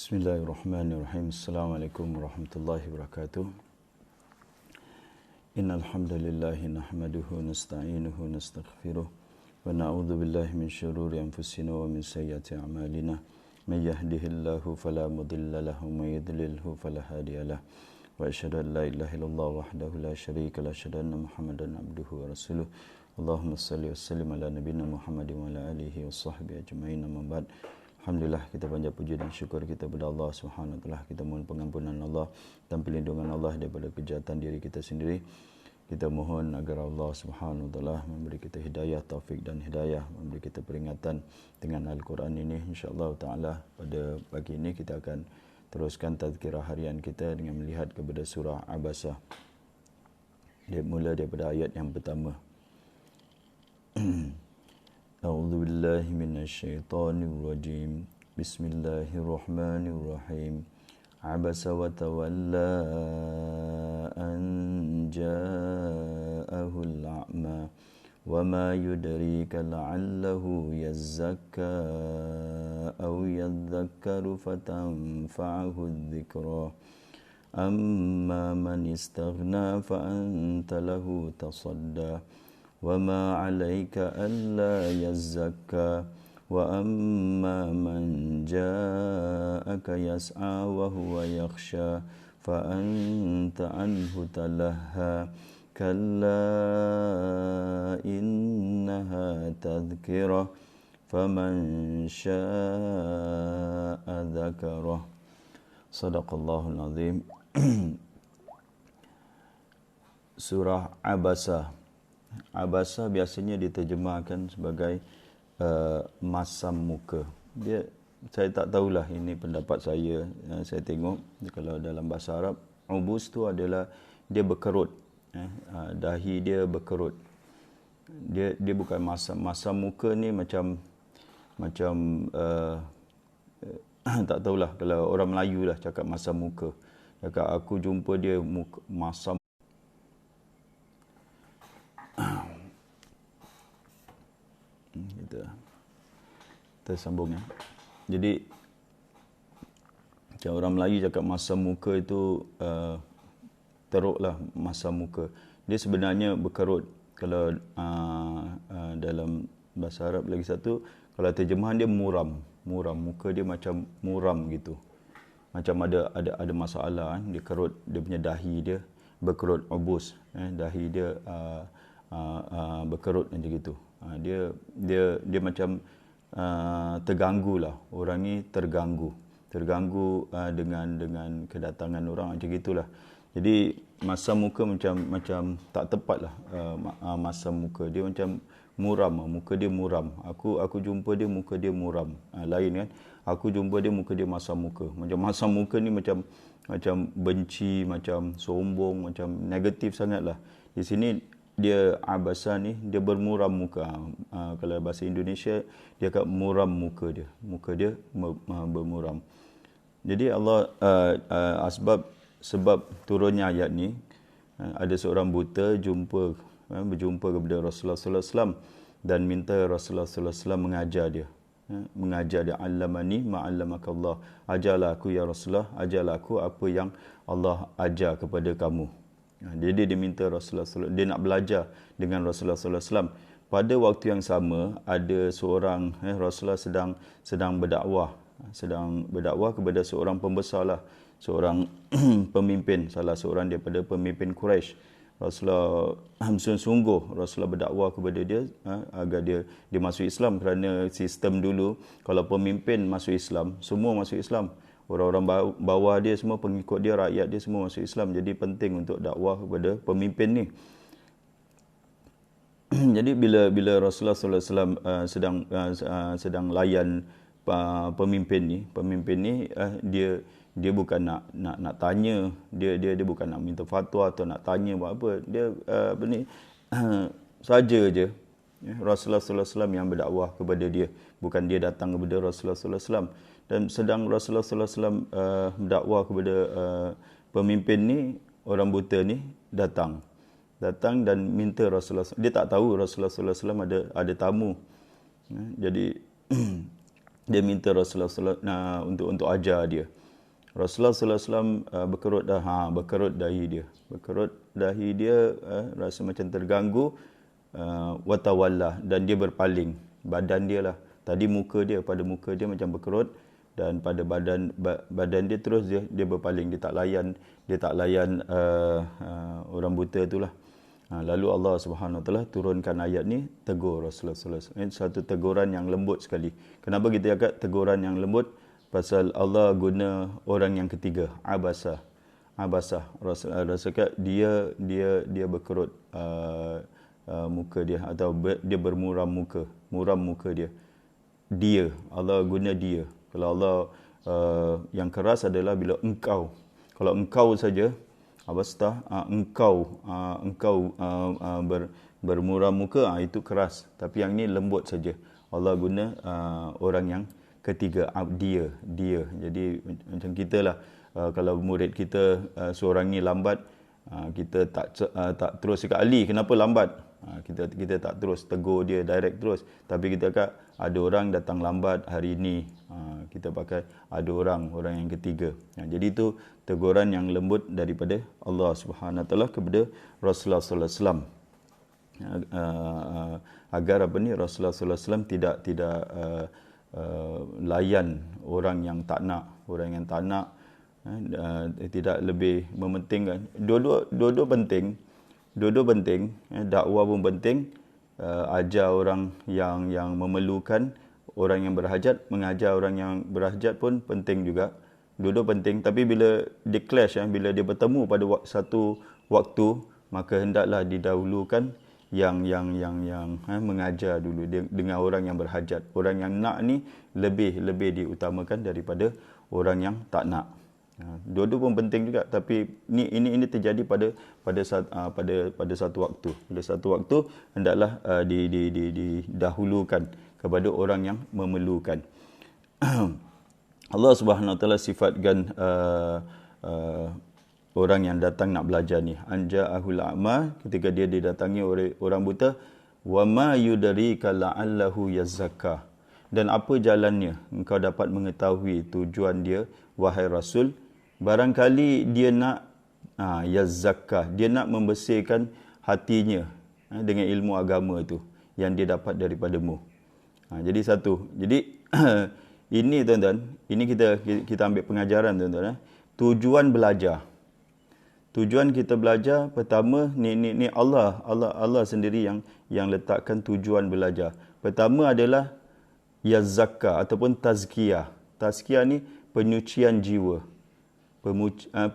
Bismillahirrahmanirrahim. Assalamualaikum warahmatullahi wabarakatuh. Innal hamdalillah nahmaduhu nasta'inuhu nastaghfiruh wa na'udzu billahi min shururi anfusina wa min sayyiati a'malina. May yahdihillahu fala mudilla lahu wa may yudlilhu fala hadiyalah. Wa asyhadu an la ilaha illallah wahdahu la syarika lahu wa asyhadu anna Muhammadan abduhu wa rasuluh. Allahumma shalli wa sallim ala nabiyyina Muhammadin wa ala alihi wa sahbihi ajma'in. Amma ba'd. Alhamdulillah, kita panjat puji dan syukur kita kepada Allah Subhanahu wa taala. Kita mohon pengampunan Allah dan perlindungan Allah daripada kejahatan diri kita sendiri. Kita mohon agar Allah Subhanahu wa taala memberi kita hidayah, taufik dan hidayah, memberi kita peringatan dengan Al-Quran ini. Insya-Allah taala pada pagi ini kita akan teruskan tazkirah harian kita dengan melihat kepada surah Abasa. Dia mula daripada ayat yang pertama. A'udzu billahi minasyaitonir rajim. Bismillahirrahmanirrahim. Abasa wa tawalla an ja'ahu al-a'ma wa ma yudrika la'allahu yazzakka aw yadhakkaru fatanfa'ahu adh-dhikra. Amma man istaghna fa anta lahu tasadda وَمَا عَلَيْكَ أَلَّا يَزَّكَّى وَأَمَّا مَنْ جَاءَكَ يَسْعَى وَهُوَ يَخْشَى فَأَنْتَ عَنْهُ تَلَهَّى كَلَّا إِنَّهَا تَذْكِرَةٌ فَمَنْ شَاءَ ذَكَرَهُ. Sadaqallahul Azim. Surah Abasa. Abasa biasanya diterjemahkan sebagai masam muka. Saya tak tahulah, ini pendapat saya. Saya tengok kalau dalam bahasa Arab, ubus tu adalah dia berkerut. Dahi dia berkerut. Dia bukan masam. Masam muka ni macam tak tahulah, kalau orang Melayu lah cakap masam muka. Cakap aku jumpa dia muka, masam. Kita sambung ya. Jadi macam orang Melayu cakap masam muka itu teruklah masam muka. Dia sebenarnya berkerut. Kalau dalam bahasa Arab lagi satu, kalau terjemahan dia muram. Muka dia macam muram gitu. Macam ada masalah kan. Dia kerut, dia punya dahi dia berkerut, ubus. Dahi dia berkerut macam gitu. Dia macam terganggu lah. Orang ni terganggu dengan kedatangan orang macam gitulah. Jadi masam muka macam tak tepat lah. Masam muka dia macam muram, muka dia muram. Aku jumpa dia, muka dia muram. Lain kan, aku jumpa dia, muka dia masam muka. Macam masam muka ni macam benci, macam sombong, macam negatif sangat lah. Di sini dia Abasa ni dia bermuram muka. Kalau bahasa Indonesia dia akan muram muka dia. Muka dia bermuram. Jadi Allah sebab turunnya ayat ni, ada seorang buta berjumpa kepada Rasulullah sallallahu alaihi wasallam dan minta Rasulullah sallallahu alaihi wasallam mengajar dia. Allamani ma'allamakallah. Ajarlah aku ya Rasulullah, ajarlah aku apa yang Allah ajar kepada kamu. Dia minta Rasulullah SAW, dia nak belajar dengan Rasulullah SAW. Pada waktu yang sama, ada seorang Rasulullah sedang berdakwah kepada seorang pembesar lah, seorang pemimpin, salah seorang daripada pemimpin Quraisy. Rasulullah sungguh Rasulullah berdakwah kepada dia agar dia masuk Islam, kerana sistem dulu kalau pemimpin masuk Islam, semua masuk Islam. Orang-orang bawah dia semua, pengikut dia, rakyat dia semua masuk Islam. Jadi penting untuk dakwah kepada pemimpin ni. Jadi bila Rasulullah SAW sedang layan pemimpin ni, dia bukan nak tanya, dia bukan nak minta fatwa atau nak tanya buat apa. Dia saja je Rasulullah SAW yang berdakwah kepada dia, bukan dia datang kepada Rasulullah SAW. Dan sedang Rasulullah SAW berdakwah kepada pemimpin ni, orang buta ni datang dan minta Rasulullah. Dia tak tahu Rasulullah SAW ada tamu. Jadi dia minta Rasulullah untuk ajar dia. Rasulullah sallallahu alaihi wasallam berkerut dahi dia rasa macam terganggu, watawalla, dan dia berpaling badan dia lah. Tadi pada muka dia macam berkerut, dan pada badan dia terus dia berpaling, dia tak layan orang buta itulah. Lalu Allah Subhanahu Wa Taala turunkan ayat ni, tegur Rasulullah sallallahu alaihi wasallam. Ini satu teguran yang lembut sekali. Kenapa kita cakap teguran yang lembut? Pasal Allah guna orang yang ketiga, abasa. Rasulullah cakap dia berkerut muka dia, atau dia bermuram muka dia. Allah guna dia. Kalau Allah yang keras adalah bila engkau. Kalau engkau saja, engkau bermuram muka, itu keras. Tapi yang ni lembut saja. Allah guna orang yang ketiga, dia. Jadi macam kita lah, kalau murid kita seorang ni lambat, kita tak terus cakap, Ali kenapa lambat? Kita tak terus tegur dia direct terus, tapi kita kata ada orang datang lambat hari ini, kita pakai ada orang yang ketiga. Jadi itu teguran yang lembut daripada Allah Subhanahu Wa Taala kepada Rasulullah sallallahu alaihi wasallam, agar Rasulullah sallallahu alaihi wasallam tidak layan orang yang tak nak, tidak lebih mementingkan. Dua-dua penting, dakwah pun penting, ajar orang yang memerlukan, orang yang berhajat, mengajar orang yang berhajat pun penting juga. Dua-dua penting, tapi bila dia clash, bila dia bertemu pada satu waktu, maka hendaklah didahulukan yang mengajar dulu dengan orang yang berhajat. Orang yang nak ni lebih diutamakan daripada orang yang tak nak. Dua-dua pun penting juga, tapi ini terjadi pada satu waktu. Pada satu waktu hendaklah didahulukan kepada orang yang memerlukan. Allah Subhanahu Wa Taala sifatkan orang yang datang nak belajar ni, anja'ahul a'ma, ketika dia didatangi oleh orang buta, wa ma yudrika la'allahu yazakka, dan apa jalannya engkau dapat mengetahui tujuan dia, wahai Rasul, barangkali dia nak yazakka, dia nak membersihkan hatinya dengan ilmu agama tu yang dia dapat daripadamu. Jadi ini tuan-tuan, ini kita ambil pengajaran tuan-tuan. Tujuan kita belajar pertama ni Allah sendiri yang letakkan tujuan belajar. Pertama adalah yazakka ataupun tazkiyah. Tazkiyah ni penyucian jiwa.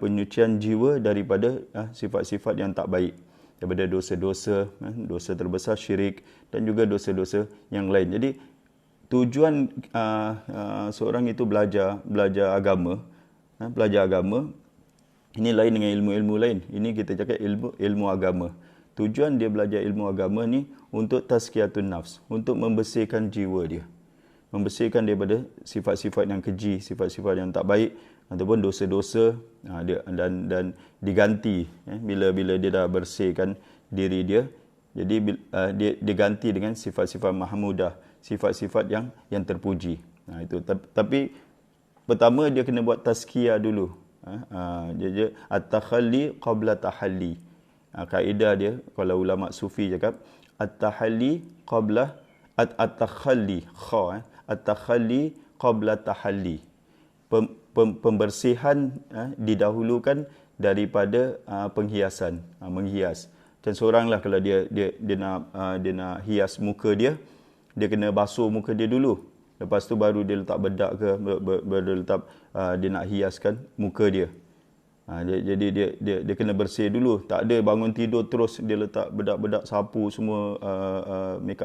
Penyucian jiwa daripada sifat-sifat yang tak baik, daripada dosa-dosa, dosa terbesar syirik, dan juga dosa-dosa yang lain. Jadi tujuan seorang itu belajar agama, ini lain dengan ilmu-ilmu lain. Ini kita cakap ilmu agama. Tujuan dia belajar ilmu agama ni untuk tazkiyatun nafs, untuk membersihkan jiwa dia. Membersihkan daripada sifat-sifat yang keji, sifat-sifat yang tak baik, ataupun dosa-dosa, dan diganti bila dia dah bersihkan diri dia. Jadi dia diganti dengan sifat-sifat mahmudah, sifat-sifat yang terpuji. Itu. Tapi pertama dia kena buat tazkiyah dulu. Dia at-takhalli qabla tahalli. Kaedah dia, kalau ulama sufi cakap, at-tahalli qabla at-takhalli, at-takhalli qabla tahalli. Pembersihan didahulukan daripada penghiasan, menghias. Dan seoranglah kalau dia nak hias muka dia kena basuh muka dia dulu. Lepas tu baru dia letak bedak ke, dia nak hiaskan muka dia. Jadi dia kena bersih dulu. Tak ada bangun tidur terus dia letak bedak-bedak, sapu semua,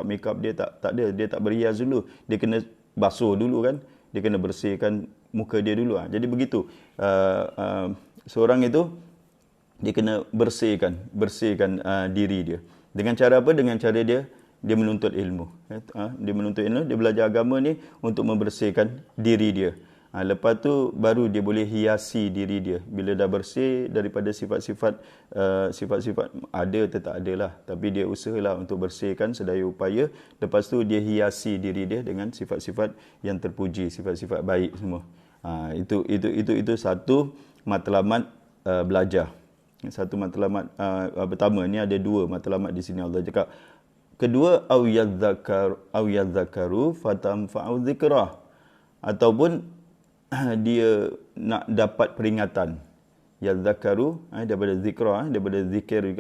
makeup dia tak ada. Dia tak berhias dulu. Dia kena basuh dulu kan. Dia kena bersihkan muka dia dulu. Jadi begitu. Seorang itu dia kena bersihkan diri dia. Dengan cara apa? Dengan cara dia menuntut ilmu. Dia menuntut ilmu, dia belajar agama ni untuk membersihkan diri dia. Lepas tu baru dia boleh hiasi diri dia. Bila dah bersih daripada sifat-sifat ada tetap ada lah. Tapi dia usahalah untuk bersihkan sedaya upaya. Lepas tu dia hiasi diri dia dengan sifat-sifat yang terpuji, sifat-sifat baik semua. Itu satu matlamat belajar. Satu matlamat pertama ni ada dua matlamat di sini Allah cakap. Kedua au yadzakaru fatamfa'u dzikrah, ataupun dia nak dapat peringatan. Yadzakaru daripada zikra, daripada zikir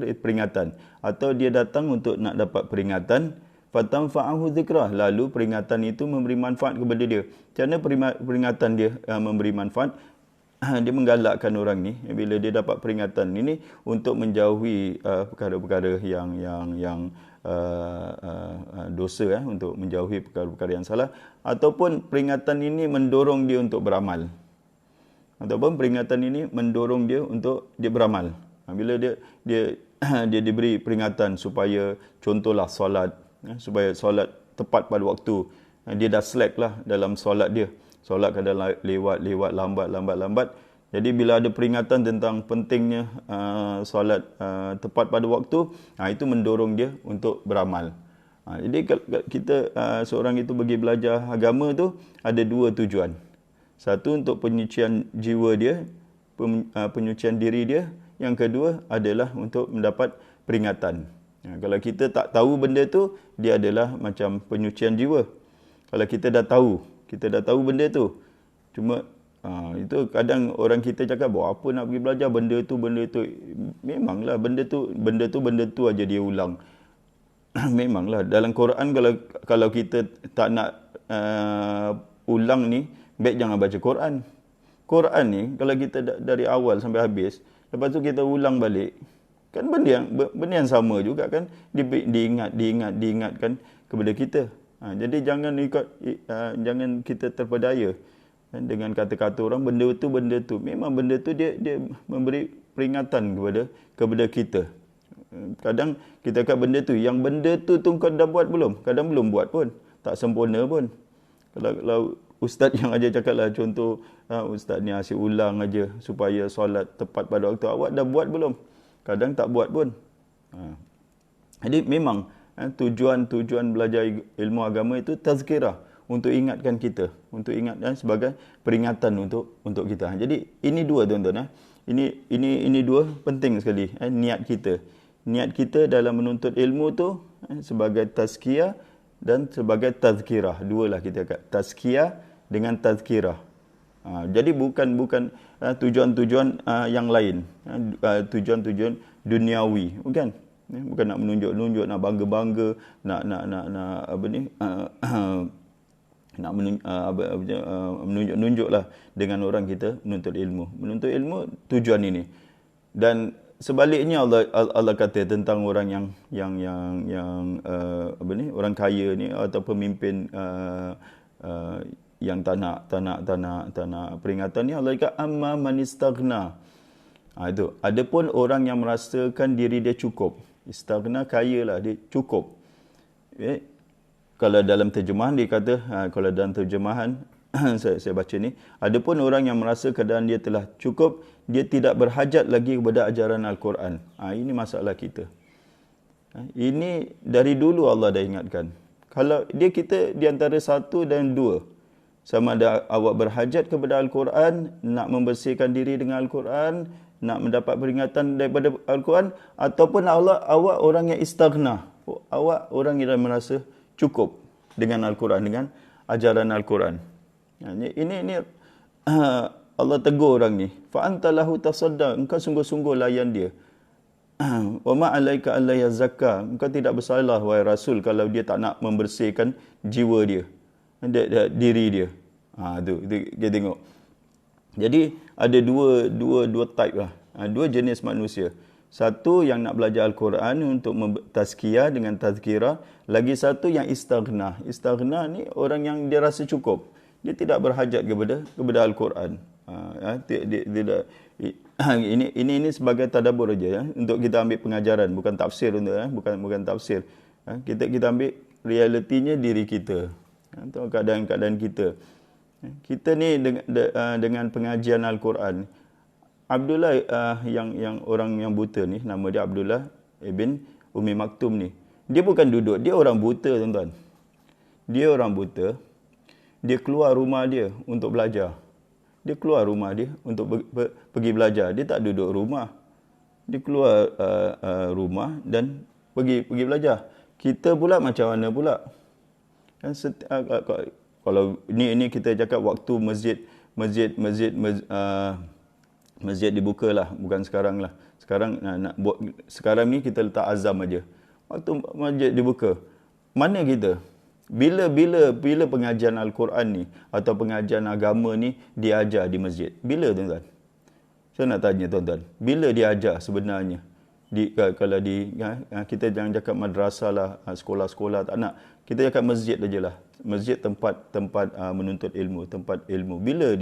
itu peringatan, atau dia datang untuk nak dapat peringatan, fatamfa'u dzikrah, lalu peringatan itu memberi manfaat kepada dia. Macam mana peringatan dia memberi manfaat? Dia menggalakkan orang ni bila dia dapat peringatan ini untuk menjauhi perkara-perkara yang dosa, untuk menjauhi perkara-perkara yang salah, ataupun peringatan ini mendorong dia untuk beramal. Ataupun peringatan ini mendorong dia untuk dia beramal. Bila dia diberi peringatan supaya contohlah solat, supaya solat tepat pada waktu. Dia dah slack lah dalam solat dia. Solat kadang lewat, lambat. Jadi bila ada peringatan tentang pentingnya solat tepat pada waktu, itu mendorong dia untuk beramal. Jadi kita seorang itu pergi belajar agama tu ada dua tujuan. Satu untuk penyucian jiwa dia, penyucian diri dia. Yang kedua adalah untuk mendapat peringatan. Kalau kita tak tahu benda tu, dia adalah macam penyucian jiwa. Kalau kita dah tahu benda tu, cuma itu kadang orang kita cakap, apa nak pergi belajar benda tu. Memanglah benda tu aja dia ulang. Memanglah dalam Quran, kalau kita tak nak ulang ni, baik jangan baca Quran. Quran ni kalau kita dari awal sampai habis, lepas tu kita ulang balik, kan benda yang sama juga kan, diingatkan kepada kita. Jadi jangan kita terpedaya dengan kata-kata orang benda tu. Memang benda tu dia memberi peringatan kepada kita. Kadang kita kata benda tu kau dah buat belum? Kadang belum buat pun, tak sempurna pun. Kalau ustaz yang ajar cakap lah, contoh ustaz ni asyik ulang aja supaya solat tepat pada waktu. Awak dah buat belum? Kadang tak buat pun. Jadi memang tujuan belajar ilmu agama itu tazkirah, untuk ingatkan kita, untuk ingatkan sebagai peringatan untuk kita. Jadi ini dua tuan-tuan. Ini dua penting sekali. Niat kita dalam menuntut ilmu tu sebagai tazkiyah dan sebagai tazkirah. Dua lah kita kata, tazkiyah dengan tazkirah. Jadi bukan tujuan-tujuan yang lain, tujuan-tujuan duniawi, bukan nak menunjuk-nunjuk, nak bangga-bangga, nak menunjuk-nunjuk lah dengan orang kita menuntut ilmu tujuan ini. Dan sebaliknya Allah kata tentang orang yang orang kaya ni atau pemimpin yang tak nak peringatan ni, Allah kata amma man istaghna. Itu adapun orang yang merasakan diri dia cukup, istaghna, kaya lah, dia cukup. Kalau dalam terjemahan dia kata, kalau dalam terjemahan saya baca ni, adapun orang yang merasa keadaan dia telah cukup, dia tidak berhajat lagi kepada ajaran Al-Quran. Ini masalah kita. Ini dari dulu Allah dah ingatkan. Kalau kita di antara satu dan dua, sama ada awak berhajat kepada Al-Quran, nak membersihkan diri dengan Al-Quran, nak mendapat peringatan daripada Al-Quran, ataupun awak orang yang istaghna, awak orang yang merasa cukup dengan Al-Quran, dengan ajaran Al-Quran. Ini Allah tegur orang ni. Fa anta lahu tasadda, engkau sungguh-sungguh layan dia. Wa ma alaika alla yazakka, engkau tidak bersalah wahai Rasul kalau dia tak nak membersihkan jiwa dia, diri dia. Tu kita tengok. Jadi ada dua type lah, dua jenis manusia. Satu yang nak belajar Al-Quran untuk tazkiyah dengan tazkirah. Lagi satu yang istaghna. Istaghna ni orang yang dia rasa cukup. Dia tidak berhajat kepada Al-Quran. Ini sebagai tadabbur aja, untuk kita ambil pengajaran, bukan tafsir, bukan tafsir. Kita ambil realitinya diri kita, atau keadaan-keadaan kita. Kita ni dengan pengajian Al-Quran, Abdullah yang orang yang buta ni, nama dia Abdullah ibn Umi Maktum ni. Dia bukan duduk, dia orang buta tuan-tuan. Dia orang buta, dia keluar rumah dia untuk belajar. Dia keluar rumah dia untuk pergi belajar. Dia tak duduk rumah. Dia keluar rumah dan pergi belajar. Kita pula macam mana pula? Kan kalau ini kita cakap waktu masjid dibuka lah, bukan sekarang lah. Sekarang ni kita letak azam aja. Waktu masjid dibuka, mana kita? Bila pengajian Al-Quran ni atau pengajian agama ni diajar di masjid? Bila tuan-tuan? Saya nak tanya tuan-tuan, bila diajar sebenarnya? Kalau kita jangan cakap madrasah lah, sekolah-sekolah, tak nak. Kita cakap masjid aja lah. Masjid tempat menuntut ilmu, tempat ilmu. Bila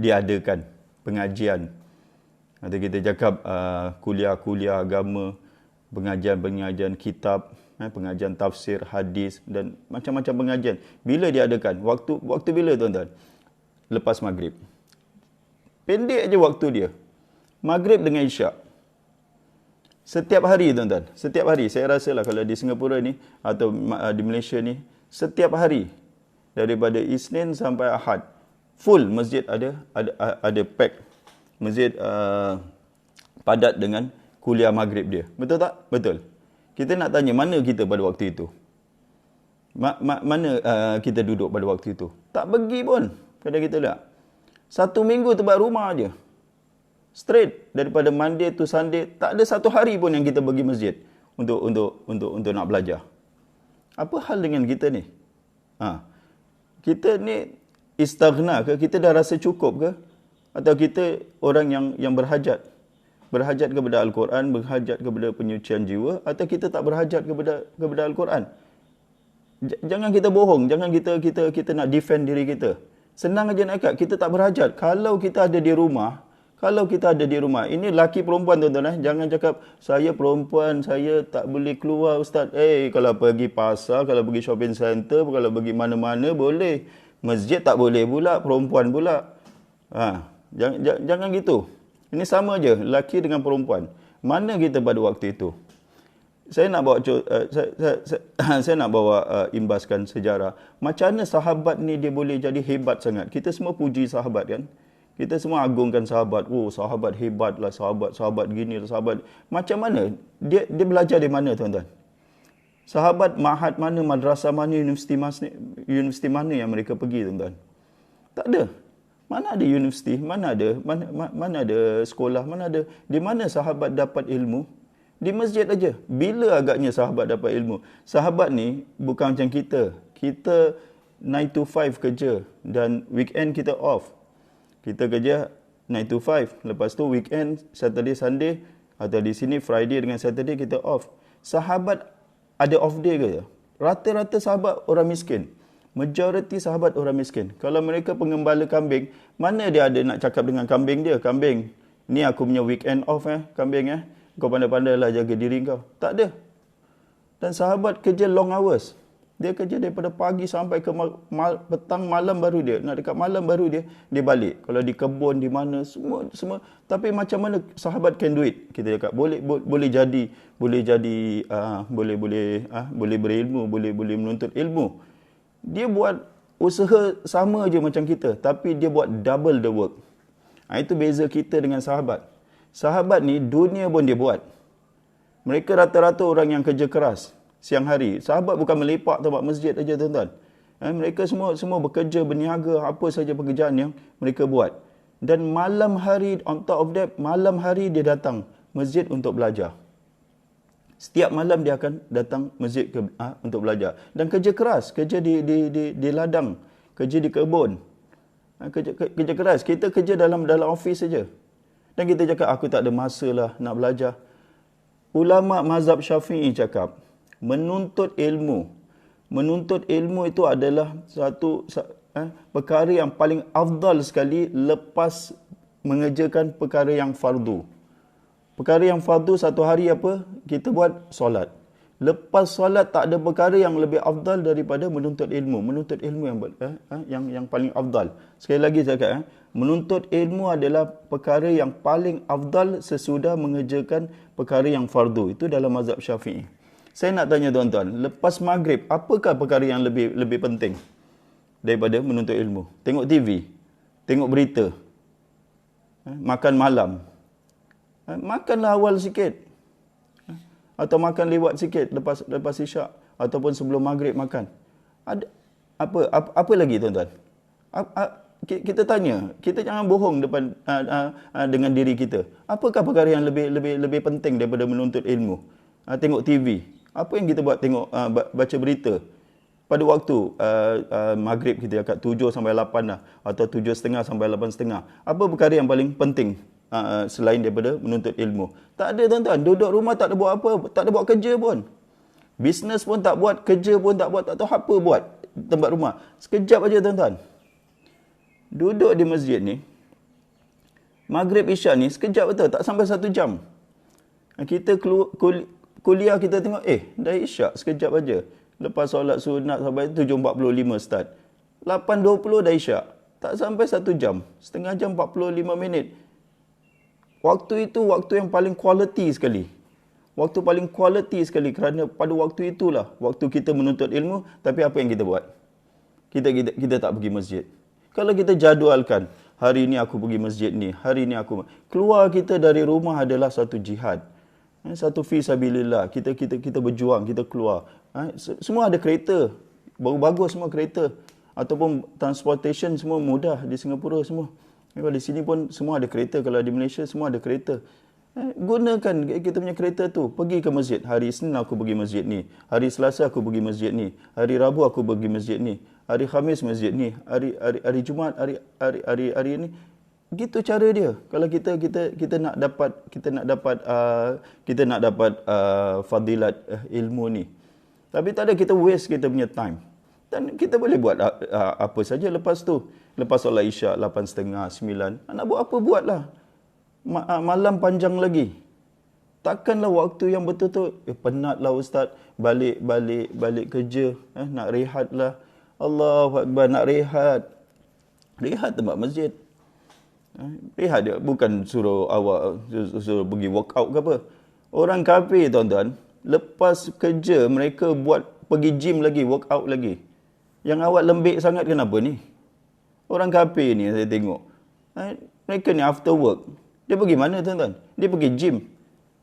diadakan pengajian? Atau kita cakap kuliah-kuliah agama, pengajian kitab, pengajian tafsir, hadis dan macam-macam pengajian. Bila diadakan? Waktu bila tuan-tuan? Lepas maghrib. Pendek aja waktu dia. Maghrib dengan isyak. Setiap hari tuan-tuan. Setiap hari. Saya rasa lah kalau di Singapura ni atau di Malaysia ni, setiap hari. Daripada Isnin sampai Ahad. Full masjid ada pack. Masjid padat dengan kuliah maghrib dia. Betul tak? Betul. Kita nak tanya mana kita pada waktu itu? Mana kita duduk pada waktu itu? Tak pergi pun. Kadang kita lihat. 1 minggu tempat rumah aja. Straight daripada Monday to Sunday, tak ada satu hari pun yang kita pergi masjid untuk nak belajar. Apa hal dengan kita ni? Kita ni istaghna ke? Kita dah rasa cukup ke? Atau kita orang yang berhajat? Berhajat kepada Al-Quran, berhajat kepada penyucian jiwa, atau kita tak berhajat kepada Al-Quran? Jangan kita bohong, jangan kita nak defend diri kita. Senang aja nak cakap, kita tak berhajat. Kalau kita ada di rumah, ini laki perempuan tuan-tuan, jangan cakap, saya perempuan, saya tak boleh keluar ustaz. Kalau pergi pasar, kalau pergi shopping center, kalau pergi mana-mana boleh. Masjid tak boleh pula, perempuan pula. Jangan gitu. Ini sama aja, laki dengan perempuan. Mana kita pada waktu itu? Saya nak bawa imbaskan sejarah. Macam mana sahabat ni dia boleh jadi hebat sangat? Kita semua puji sahabat kan? Kita semua agungkan sahabat. Oh, sahabat hebat lah, sahabat gini lah, sahabat. Macam mana? Dia belajar di mana tuan-tuan? Sahabat mahat mana, madrasah mana, universiti mana yang mereka pergi tuan-tuan? Tak ada. Mana ada universiti, mana ada sekolah, di mana sahabat dapat ilmu? Di masjid aja. Bila agaknya sahabat dapat ilmu? Sahabat ni bukan macam kita. Kita 9 to 5 kerja dan weekend kita off. Kita kerja 9 to 5. Lepas tu weekend, Saturday, Sunday atau di sini Friday dengan Saturday kita off. Sahabat ada off day ke? Rata-rata sahabat orang miskin. Majoriti sahabat orang miskin. Kalau mereka pengembala kambing, mana dia ada nak cakap dengan kambing dia? Kambing, ni aku punya weekend off kambing Kau pandai-pandailah jaga diri kau. Tak ada. Dan sahabat kerja long hours. Dia kerja daripada pagi sampai ke petang, malam baru dia. Nak dekat malam baru dia balik. Kalau di kebun, di mana, semua. Tapi macam mana sahabat can do it? Kita cakap, boleh berilmu, boleh menuntut ilmu. Dia buat usaha sama je macam kita. Tapi dia buat double the work. Itu beza kita dengan sahabat. Sahabat ni dunia pun dia buat. Mereka rata-rata orang yang kerja keras siang hari. Sahabat bukan melepak tempat masjid aja tuan-tuan. Mereka semua bekerja, berniaga, apa saja pekerjaan yang mereka buat. Dan malam hari, on top of that, malam hari dia datang masjid untuk belajar. Setiap malam dia akan datang masjid untuk belajar. Dan kerja keras, kerja di ladang, kerja di kebun. Kerja keras. Kita kerja dalam office saja. Dan kita cakap, aku tak ada masa lah nak belajar. Ulama mazhab Syafi'i cakap, menuntut ilmu itu adalah satu perkara yang paling afdal sekali lepas mengerjakan perkara yang fardu. Perkara yang fardu satu hari apa? Kita buat solat. Lepas solat tak ada perkara yang lebih afdal daripada menuntut ilmu. Menuntut ilmu yang paling afdal. Sekali lagi saya kata, menuntut ilmu adalah perkara yang paling afdal sesudah mengerjakan perkara yang fardu. Itu dalam mazhab Syafi'i. Saya nak tanya tuan-tuan, lepas maghrib, apakah perkara yang lebih penting daripada menuntut ilmu? Tengok TV, tengok berita, makan malam. Makanlah awal sikit. Atau makan lewat sikit lepas isyak ataupun sebelum maghrib makan. Ada apa lagi tuan-tuan? Kita tanya, kita jangan bohong depan dengan diri kita. Apakah perkara yang lebih penting daripada menuntut ilmu? Tengok TV. Apa yang kita buat? Tengok baca berita. Pada waktu maghrib kita kat 7 sampai 8 lah, atau 7.30 sampai 8.30. Apa perkara yang paling penting selain daripada menuntut ilmu? Tak ada tuan-tuan. Duduk rumah tak ada buat apa, tak ada buat kerja pun. Bisnes pun tak buat, kerja pun tak buat, tak tahu apa buat tempat rumah. Sekejap aja tuan-tuan. Duduk di masjid ni, maghrib isyak ni sekejap betul, tak sampai 1 jam. Kita kuliah kita tengok, dah isyak sekejap aja. Lepas solat sunat sampai 7.45 start. 8.20 dah isyak. Tak sampai 1 jam. Setengah jam 45 minit. Waktu itu waktu yang paling quality sekali. Waktu paling quality sekali kerana pada waktu itulah waktu kita menuntut ilmu, tapi apa yang kita buat? Kita tak pergi masjid. Kalau kita jadualkan, hari ini aku pergi masjid ni, hari ini aku keluar kita dari rumah adalah satu jihad. Satu fi sabilillah. Kita berjuang, kita keluar. Semua ada kereta. Bagus semua kereta. Ataupun transportation semua mudah di Singapura semua. Kalau di sini pun semua ada kereta. Kalau di Malaysia semua ada kereta. Gunakan kita punya kereta tu. Pergi ke masjid. Hari Isnin aku pergi masjid ni. Hari Selasa aku pergi masjid ni. Hari Rabu aku pergi masjid ni. Hari Khamis masjid ni. Hari Jumaat, hari ini. Gitu cara dia. Kalau kita nak dapat fadilat ilmu ni. Tapi tak ada, kita waste kita punya time. Dan kita boleh buat apa saja lepas tu. Lepas solat isyak 8.30, 9. Nak buat apa buatlah. Malam panjang lagi. Takkanlah waktu yang betul-betul penatlah ustaz, balik kerja, nak rehat lah. Allahu Akbar, nak rehat. Rehat tempat masjid. Rehat dia, bukan suruh pergi workout ke apa. Orang kafir tuan-tuan, lepas kerja mereka pergi gym lagi, workout lagi. Yang awak lembik sangat kenapa ni? Orang kafir ni saya tengok. Mereka ni after work, dia pergi mana tuan-tuan? Dia pergi gym.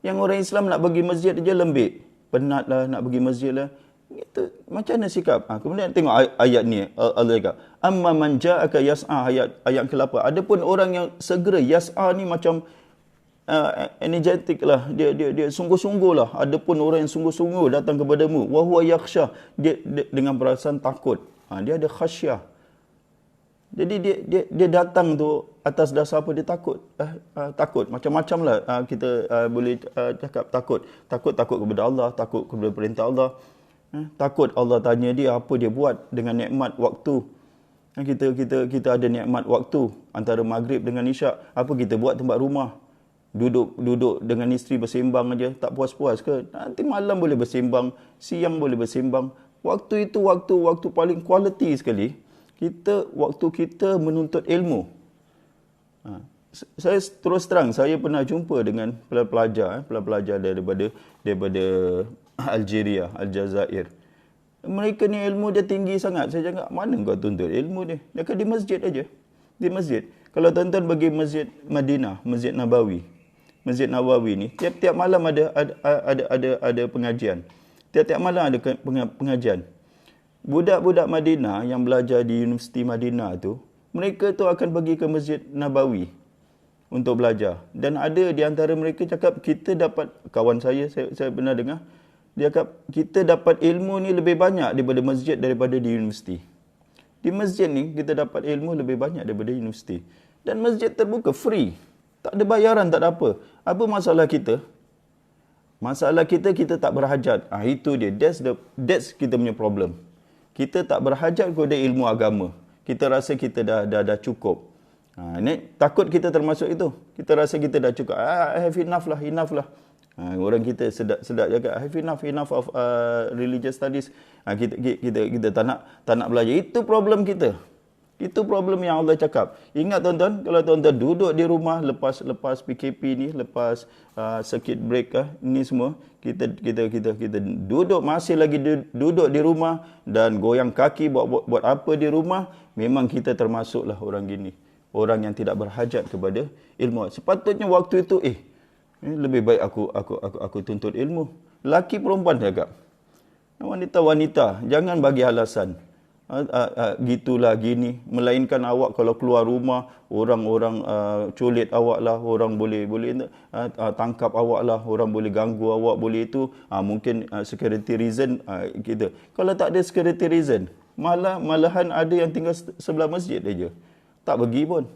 Yang orang Islam nak pergi masjid je lembik. Penat lah nak pergi masjid lah. Itu macam mana sikap? Kemudian tengok ayat ni, Allah kata, amma man ja'aka yas'a, ayat ke-8. Adapun orang yang segera yas'a ni macam energetik lah, dia sungguh-sungguh lah. Adapun orang yang sungguh-sungguh datang kepadamu, wa huwa yakhsha, dia dengan perasaan takut. Dia ada khasyah. Jadi dia datang tu atas dasar apa? Dia takut. Takut macam-macam lah kita boleh cakap takut kepada Allah, takut kepada perintah Allah. Takut Allah tanya dia apa dia buat dengan nikmat waktu. Kita ada nikmat waktu antara maghrib dengan isyak. Apa kita buat tempat rumah? Duduk dengan isteri bersembang aja, tak puas-puas ke? Nanti malam boleh bersembang, siang boleh bersembang. Waktu itu waktu paling quality sekali. Waktu kita menuntut ilmu. Saya terus terang, saya pernah jumpa dengan pelajar daripada Algeria, Aljazair. Mereka ni ilmu dia tinggi sangat. Saya cakap, mana kau tuntut ilmu ni? Dia kata di masjid aja. Di masjid. Kalau tuan-tuan pergi Masjid Madinah, Masjid Nabawi. Masjid Nabawi ni tiap-tiap malam ada pengajian. Tiap-tiap malam ada pengajian. Budak-budak Madinah yang belajar di Universiti Madinah tu, mereka tu akan pergi ke Masjid Nabawi untuk belajar. Dan ada di antara mereka cakap, kita dapat, kawan saya pernah dengar, dia cakap, kita dapat ilmu ni lebih banyak daripada masjid daripada di universiti. Di masjid ni, kita dapat ilmu lebih banyak daripada universiti. Dan masjid terbuka, free. Tak ada bayaran, tak ada apa. Apa masalah kita? Masalah kita tak berhajat. Itu dia. That's kita punya problem. Kita tak berhajat kepada ilmu agama. Kita rasa kita dah cukup. Ini takut kita termasuk itu. Kita rasa kita dah cukup. I have enough lah. Orang kita sedap jaga, have enough of religious studies. Kita tak nak belajar. Itu problem kita. Itu problem yang Allah cakap. Ingat tuan-tuan, kalau tuan-tuan duduk di rumah lepas PKP ni, lepas circuit break ni semua, kita duduk, masih lagi duduk di rumah dan goyang kaki buat apa di rumah, memang kita termasuklah orang gini. Orang yang tidak berhajat kepada ilmu. Sepatutnya waktu itu lebih baik aku tuntut ilmu. Laki perempuan cakap. Wanita-wanita, jangan bagi alasan. Gitulah gini, melainkan awak kalau keluar rumah, orang-orang culit awak lah, orang boleh tangkap awak lah, orang boleh ganggu awak, boleh itu, mungkin security reason kita. Kalau tak ada security reason, malahan ada yang tinggal sebelah masjid aja, tak pergi pun.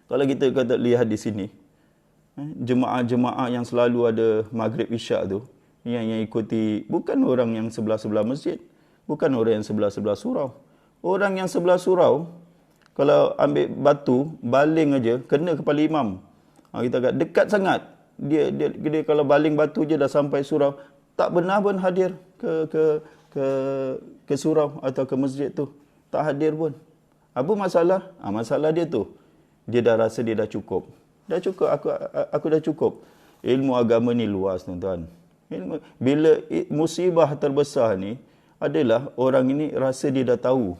Kalau kita kata lihat di sini, jemaah-jemaah yang selalu ada maghrib isyak tu, yang ikuti bukan orang yang sebelah-sebelah masjid, bukan orang yang sebelah-sebelah surau. Orang yang sebelah surau, kalau ambil batu, baling aja, kena kepala imam. Kita kata dekat sangat. Dia kalau baling batu je dah sampai surau, tak benar pun hadir ke surau atau ke masjid tu. Tak hadir pun. Apa masalah? Masalah dia tu. Dia dah rasa dia dah cukup. Dah cukup, aku dah cukup. Ilmu agama ni luas, tuan-tuan. Bila musibah terbesar ni, adalah orang ini rasa dia dah tahu.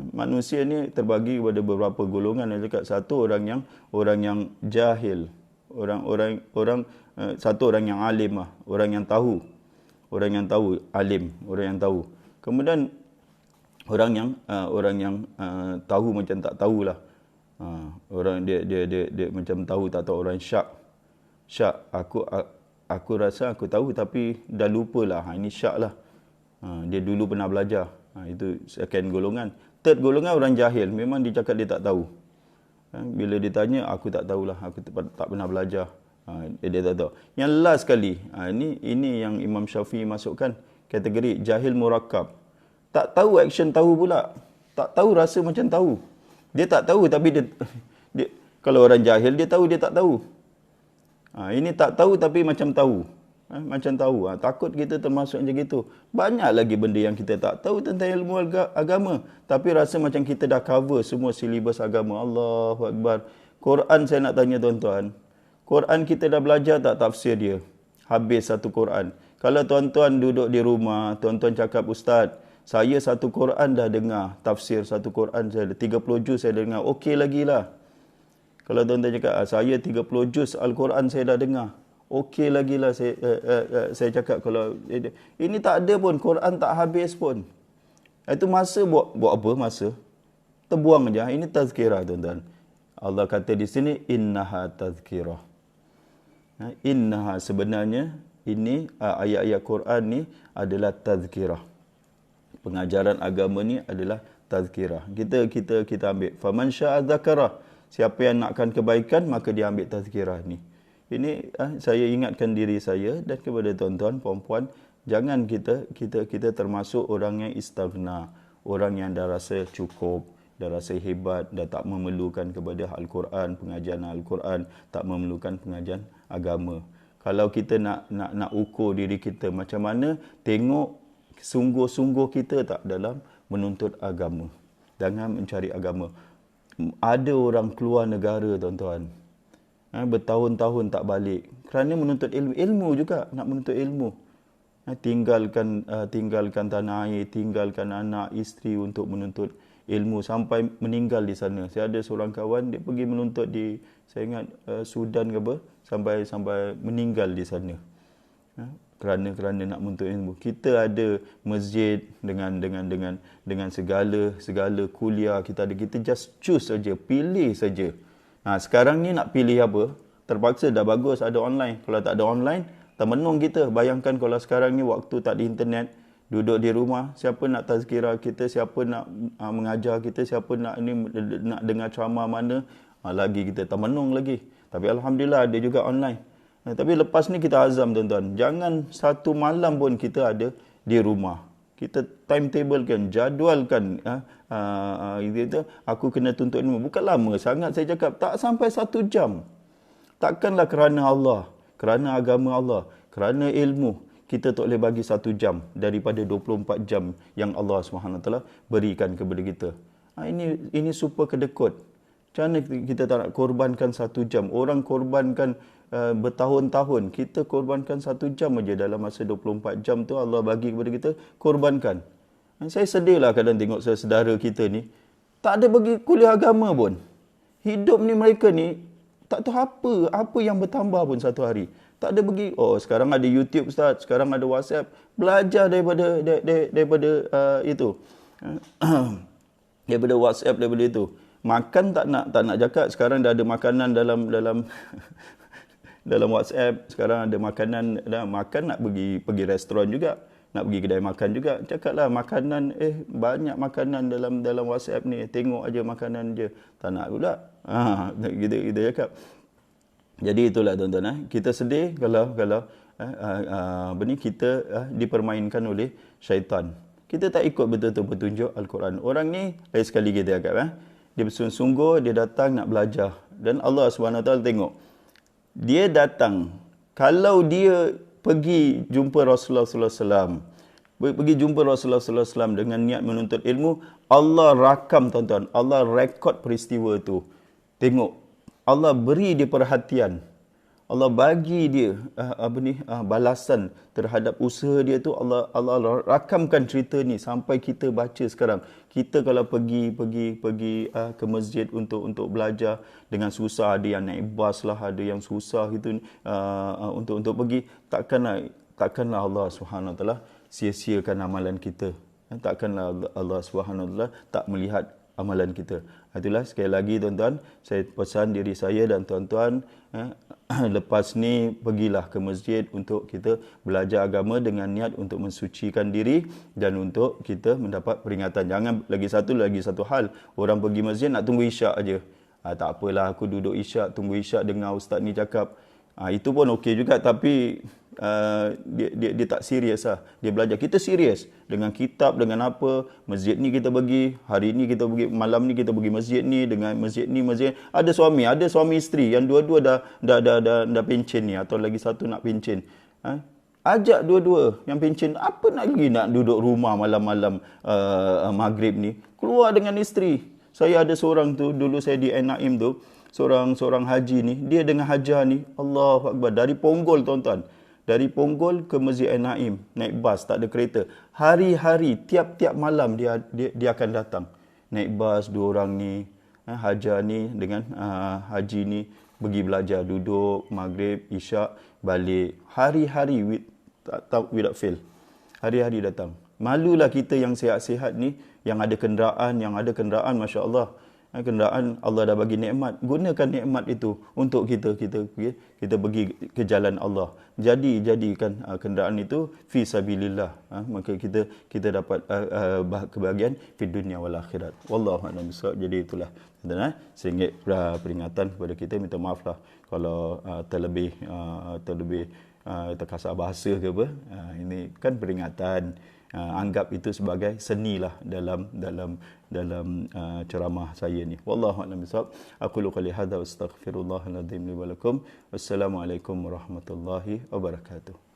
Manusia ni terbagi kepada beberapa golongan. Satu orang yang jahil, satu orang yang alim lah, orang yang tahu, alim, orang yang tahu. Kemudian orang yang tahu macam tak tahulah. Orang dia macam tahu tak tahu, orang syak. Aku rasa aku tahu tapi dah lupalah. Ini syak lah. Dia dulu pernah belajar. Itu second golongan. Third golongan orang jahil. Memang dia cakap dia tak tahu. Bila ditanya, aku tak tahulah. Aku tak pernah belajar. Dia tak tahu. Yang last sekali, ini yang Imam Syafi'i masukkan. Kategori jahil murakkab. Tak tahu action tahu pula. Tak tahu rasa macam tahu. Dia tak tahu tapi dia kalau orang jahil, dia tahu dia tak tahu. Ini tak tahu tapi macam tahu. Macam tahu. Takut kita termasuk macam gitu. Banyak lagi benda yang kita tak tahu tentang ilmu agama. Tapi rasa macam kita dah cover semua silibus agama. Allahu Akbar. Quran saya nak tanya tuan-tuan. Quran kita dah belajar tak tafsir dia? Habis satu Quran. Kalau tuan-tuan duduk di rumah, tuan-tuan cakap, Ustaz, saya satu Quran dah dengar. Tafsir satu Quran, saya 30 juz saya dengar. Okey lagi lah. Kalau tuan-tuan cakap, saya 30 juz Al-Quran saya dah dengar. Okey lagi lah saya cakap. Kalau ini tak ada pun, Quran tak habis pun. Itu masa buat apa masa? Terbuang je. Ini tazkirah, tuan-tuan. Allah kata di sini, innaha tazkirah. Innaha, sebenarnya ini ayat-ayat Quran ni adalah tazkirah. Pengajaran agama ni adalah tazkirah. Kita ambil faman syaa dzakara. Siapa yang nakkan kebaikan, maka dia ambil tazkirah ni. Ini saya ingatkan diri saya dan kepada tuan-tuan, puan-puan, jangan kita termasuk orang yang istaghna, orang yang dah rasa cukup, dah rasa hebat, dah tak memerlukan kepada Al-Quran, pengajian Al-Quran, tak memerlukan pengajian agama. Kalau kita nak ukur diri kita macam mana, tengok sungguh-sungguh kita tak dalam menuntut agama. Jangan mencari agama. Ada orang keluar negara, tuan-tuan, bertahun-tahun tak balik kerana menuntut ilmu juga, nak menuntut ilmu. Tinggalkan tanah air, tinggalkan anak, isteri untuk menuntut ilmu sampai meninggal di sana. Saya ada seorang kawan, dia pergi menuntut di, saya ingat Sudan ke apa, sampai meninggal di sana. Kerana nak menuntut ilmu. Kita ada masjid dengan segala kuliah kita ada. Kita just choose saja, pilih saja. Sekarang ni nak pilih apa? Terpaksa, dah bagus ada online. Kalau tak ada online, termenung kita. Bayangkan kalau sekarang ni waktu tak ada internet, duduk di rumah, siapa nak tazkirah kita, siapa nak mengajar kita, siapa nak dengar ceramah mana, lagi kita termenung lagi. Tapi alhamdulillah ada juga online. Tapi lepas ni kita azam, tuan-tuan, jangan satu malam pun kita ada di rumah. Kita timetable-kan, jadualkan. Aku kena tuntut ilmu. Bukan lama sangat saya cakap. Tak sampai 1 jam. Takkanlah kerana Allah. kerana agama Allah, kerana ilmu, kita tak boleh bagi 1 jam daripada 24 jam yang Allah SWT berikan kepada kita. Ini super kedekut. Macam mana kita tak nak korbankan 1 jam? Orang korbankan bertahun-tahun. Kita korbankan 1 jam aja dalam masa 24 jam tu Allah bagi kepada kita, korbankan. Saya sedih lah kadang tengok saudara kita ni, tak ada bagi kuliah agama pun. Hidup ni mereka ni, tak tahu apa yang bertambah pun satu hari. Tak ada bagi, sekarang ada YouTube Ustaz, sekarang ada WhatsApp. Belajar daripada itu. Daripada WhatsApp, daripada itu. Makan tak nak cakap, sekarang dah ada makanan dalam dalam WhatsApp. Sekarang ada makanan, makan nak pergi restoran juga, nak pergi kedai makan juga. Cakaplah makanan, banyak makanan dalam WhatsApp ni, tengok aja makanan je. Tak nak pula. Kita cakap. Jadi itulah tuan-tuan, kita sedih kalau kita dipermainkan oleh syaitan. Kita tak ikut betul-betul petunjuk Al-Quran. Orang ni, lain sekali kita cakap, dia bersungguh-sungguh, dia datang nak belajar. Dan Allah SWT tengok, dia datang, kalau dia pergi jumpa Rasulullah SAW, pergi jumpa Rasulullah SAW dengan niat menuntut ilmu, Allah rakam tuan-tuan, Allah rekod peristiwa tu. Tengok, Allah beri dia perhatian, Allah bagi dia balasan terhadap usaha dia tu. Allah rakamkan cerita ni sampai kita baca sekarang. Kita kalau pergi ke masjid untuk belajar dengan susah, ada yang naik bas lah, ada yang susah gitu untuk pergi, takkanlah Allah Subhanahu Wa Taala sia-siakan amalan kita. Takkanlah Allah Subhanahu Wa Taala tak melihat amalan kita. Itulah sekali lagi tuan-tuan, saya pesan diri saya dan tuan-tuan, lepas ni pergilah ke masjid untuk kita belajar agama dengan niat untuk mensucikan diri dan untuk kita mendapat peringatan. Jangan lagi satu hal, orang pergi masjid nak tunggu isyak aja. Tak apalah, aku duduk isyak, tunggu isyak dengar ustaz ni cakap. Itu pun okey juga, tapi dia tak serius lah. Dia belajar. Kita serius dengan kitab, dengan apa. Masjid ni kita pergi, hari ni kita pergi, malam ni kita pergi masjid ni, dengan masjid ni, masjid. Ada suami isteri yang dua-dua dah pencen ni, atau lagi satu nak pencen. Ajak dua-dua yang pencen. Apa lagi nak duduk rumah malam-malam maghrib ni? Keluar dengan isteri. Saya ada seorang tu, dulu saya di Naim tu, seorang haji ni, dia dengan hajah ni, Allahu Akbar, dari Ponggol tuan-tuan. Dari Ponggol ke Masjid Naim, naik bas, tak ada kereta. Hari-hari, tiap-tiap malam dia akan datang. Naik bas, 2 orang ni, hajah ni dengan haji ni, pergi belajar, duduk, maghrib, isyak, balik. Hari-hari, without fail. Hari-hari datang. Malulah kita yang sihat-sihat ni, yang ada kenderaan, Masya Allah. Kenderaan Allah dah bagi nikmat, gunakan nikmat itu untuk kita pergi ke jalan Allah. Jadikan kenderaan itu fi sabilillah. Maka kita dapat kebahagiaan fi dunia wal akhirat. Wallahu a'lam bishawab. Jadi itulah sedikit peringatan kepada kita. Minta maaflah kalau terlebih terkasar bahasa ke apa. Ini kan peringatan. Anggap itu sebagai seni lah dalam ceramah saya ni. Wallahu a'lam bishawab. Aqulu qouli hadza wa astaghfirullahal azim li wa lakum. Wassalamualaikum warahmatullahi wabarakatuh.